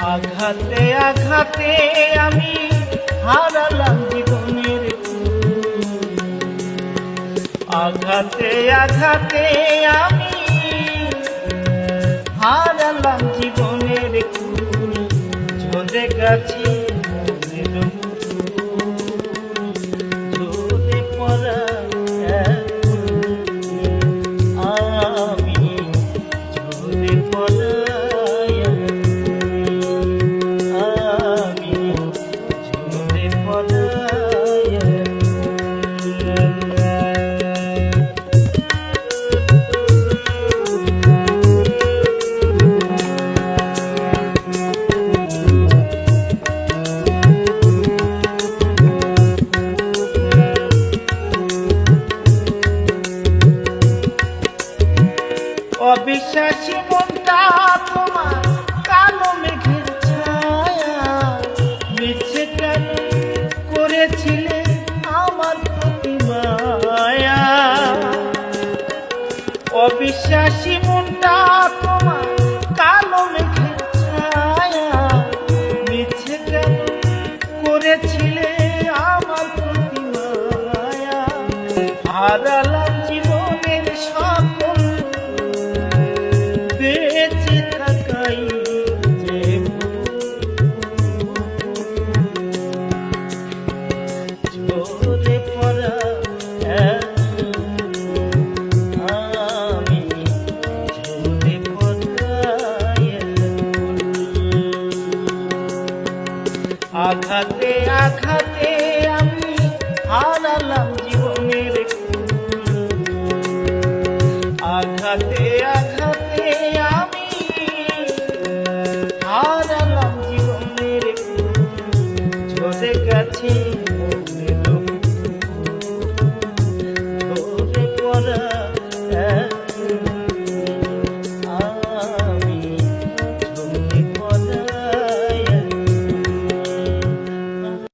আঘাতে আঘাতে আমি হারালাম জীবনের আঘাতে আঘাতে আমি হারালাম জীবনের কুল ঝরে গেছি ঝরে পড়া আমি ঝরে পড়া অবিশ্বাসী মনটা তোমার কালো মেঘের ছায়া মিছে কেন করেছিলে আমার প্রতি মায়া অবিশ্বাসী মনটা তোমার কালো মেঘের ছায়া মিছে কেন করেছিলে আমার প্রতি মায়া হারালাম জীবনের সকল বেঁচে থাকাই যে ঝরে পড়া আমি ঝরে পড়া আঘাতে আঘাতে আমি হারালাম জীবনের আঘাতে আঘাতে আমি হারালাম জীবনের ঝরে গেছি।